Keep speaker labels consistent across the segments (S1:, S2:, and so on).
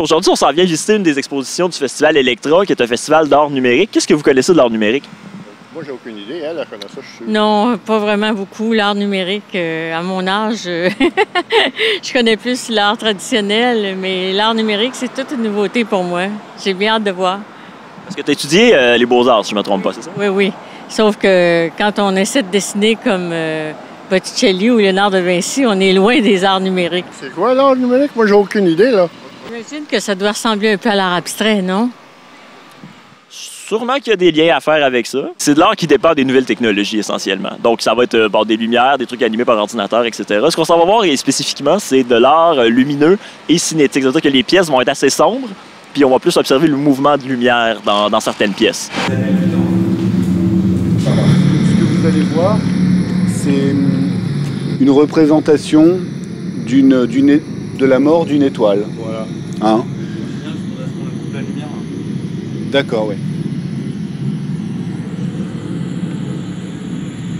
S1: Aujourd'hui, on s'en vient visiter une des expositions du Festival Electra, qui est un festival d'art numérique. Qu'est-ce que vous connaissez de l'art numérique?
S2: Moi, j'ai aucune idée. Elle connaît ça, je suis sûr.
S3: Non, pas vraiment beaucoup. L'art numérique, à mon âge, je connais plus l'art traditionnel, mais l'art numérique, c'est toute une nouveauté pour moi. J'ai bien hâte de voir.
S1: Parce que tu as étudié les beaux-arts, si je ne me trompe pas, c'est ça?
S3: Oui, oui. Sauf que quand on essaie de dessiner comme Botticelli ou Léonard de Vinci, on est loin des arts numériques.
S2: C'est quoi l'art numérique? Moi, j'ai aucune idée, là.
S3: J'imagine que ça doit ressembler un peu à l'art abstrait, non?
S1: Sûrement qu'il y a des liens à faire avec ça. C'est de l'art qui dépend des nouvelles technologies, essentiellement. Donc, ça va être des lumières, des trucs animés par ordinateur, etc. Ce qu'on s'en va voir spécifiquement, c'est de l'art lumineux et cinétique. C'est-à-dire que les pièces vont être assez sombres, puis on va plus observer le mouvement de lumière dans certaines pièces.
S4: Ce que vous allez voir, c'est une représentation de la mort d'une étoile.
S2: Voilà.
S4: Hein? D'accord, oui.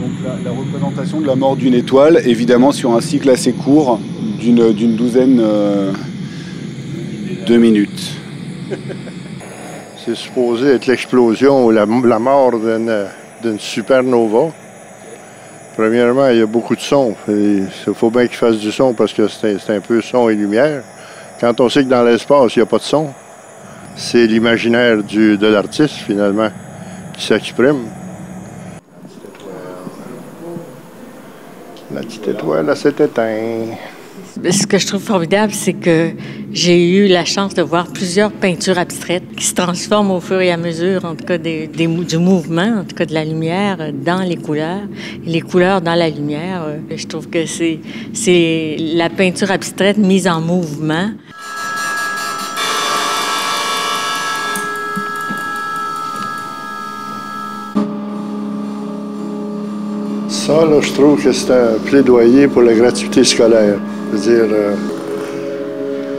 S4: Donc la représentation de la mort d'une étoile, évidemment sur un cycle assez court, d'une douzaine de minutes.
S2: C'est supposé être l'explosion ou la mort d'une supernova. Premièrement, il y a beaucoup de son. Il faut bien qu'il fasse du son parce que c'est un peu son et lumière. Quand on sait que dans l'espace, il n'y a pas de son, c'est l'imaginaire de l'artiste, finalement, qui s'exprime. La petite étoile, elle s'est éteinte.
S3: Ce que je trouve formidable, c'est que j'ai eu la chance de voir plusieurs peintures abstraites qui se transforment au fur et à mesure, en tout cas du mouvement, en tout cas de la lumière dans les couleurs, et les couleurs dans la lumière. Je trouve que c'est la peinture abstraite mise en mouvement.
S2: Ça, là, je trouve que c'est un plaidoyer pour la gratuité scolaire. C'est-à-dire,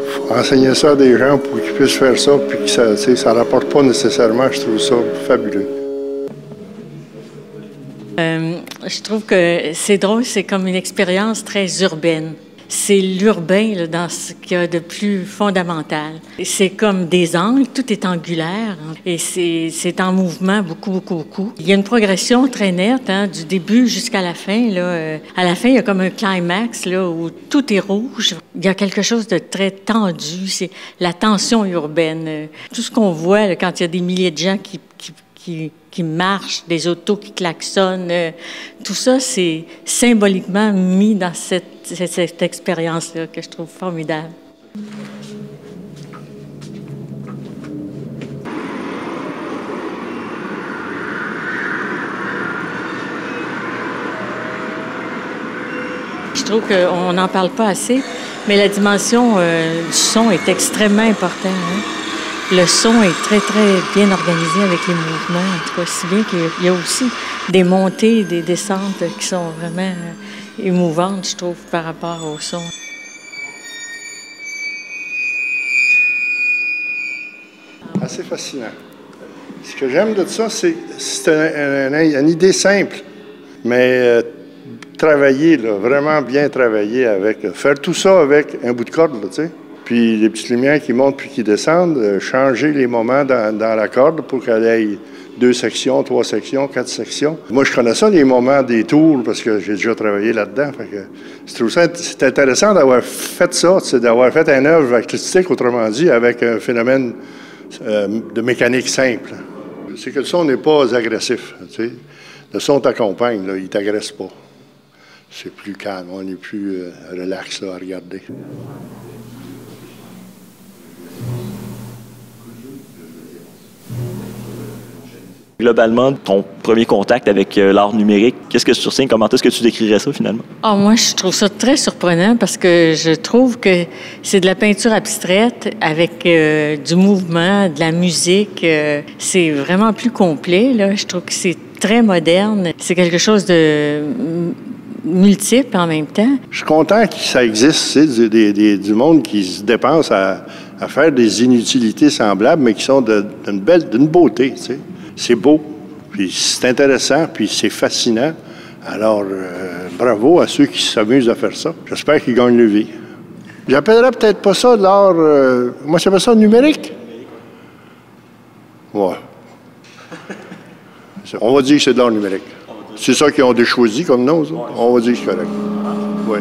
S2: faut enseigner ça à des gens pour qu'ils puissent faire ça, puis que ça ne rapporte pas nécessairement. Je trouve ça fabuleux.
S3: Je trouve que c'est drôle, c'est comme une expérience très urbaine. C'est l'urbain là, dans ce qu'il y a de plus fondamental. C'est comme des angles, tout est angulaire hein, et c'est en mouvement beaucoup, beaucoup, beaucoup. Il y a une progression très nette hein, du début jusqu'à la fin. Là. À la fin, il y a comme un climax là, où tout est rouge. Il y a quelque chose de très tendu, c'est la tension urbaine. Tout ce qu'on voit là, quand il y a des milliers de gens qui marchent, des autos qui klaxonnent, tout ça, c'est symboliquement mis dans cette expérience-là que je trouve formidable. Je trouve qu'on n'en parle pas assez, mais la dimension du son est extrêmement importante. Hein? Le son est très, très bien organisé avec les mouvements, en tout cas, si bien qu'il y a aussi des montées, des descentes qui sont vraiment émouvantes, je trouve, par rapport au son.
S2: Assez fascinant. Ce que j'aime de ça, c'est une idée simple, mais travailler, là, vraiment bien travailler avec. Faire tout ça avec un bout de corde, tu sais. Puis les petites lumières qui montent puis qui descendent, changer les moments dans la corde pour qu'elle ait 2 sections, 3 sections, 4 sections. Moi, je connais ça, les moments des tours, parce que j'ai déjà travaillé là-dedans. Fait que je trouve ça c'est intéressant d'avoir fait ça, d'avoir fait une œuvre artistique, autrement dit, avec un phénomène de mécanique simple. C'est que le son n'est pas agressif. Tu sais. Le son t'accompagne, là, il ne t'agresse pas. C'est plus calme, on est plus relax là, à regarder.
S1: Globalement, ton premier contact avec l'art numérique, qu'est-ce que tu ressens? Comment est-ce que tu décrirais ça, finalement?
S3: Ah, moi, je trouve ça très surprenant parce que je trouve que c'est de la peinture abstraite avec du mouvement, de la musique. C'est vraiment plus complet, là. Je trouve que c'est très moderne. C'est quelque chose de multiple en même temps.
S2: Je suis content que ça existe, du monde qui se dépense à faire des inutilités semblables, mais qui sont d'une beauté, tu sais. C'est beau, puis c'est intéressant, puis c'est fascinant. Alors, bravo à ceux qui s'amusent à faire ça. J'espère qu'ils gagnent leur vie. J'appellerais peut-être pas ça de l'art... moi, j'appelle ça numérique. Ouais. On va dire que c'est de l'art numérique. C'est ça qu'ils ont choisi comme nom, ça. On va dire que c'est correct. Oui.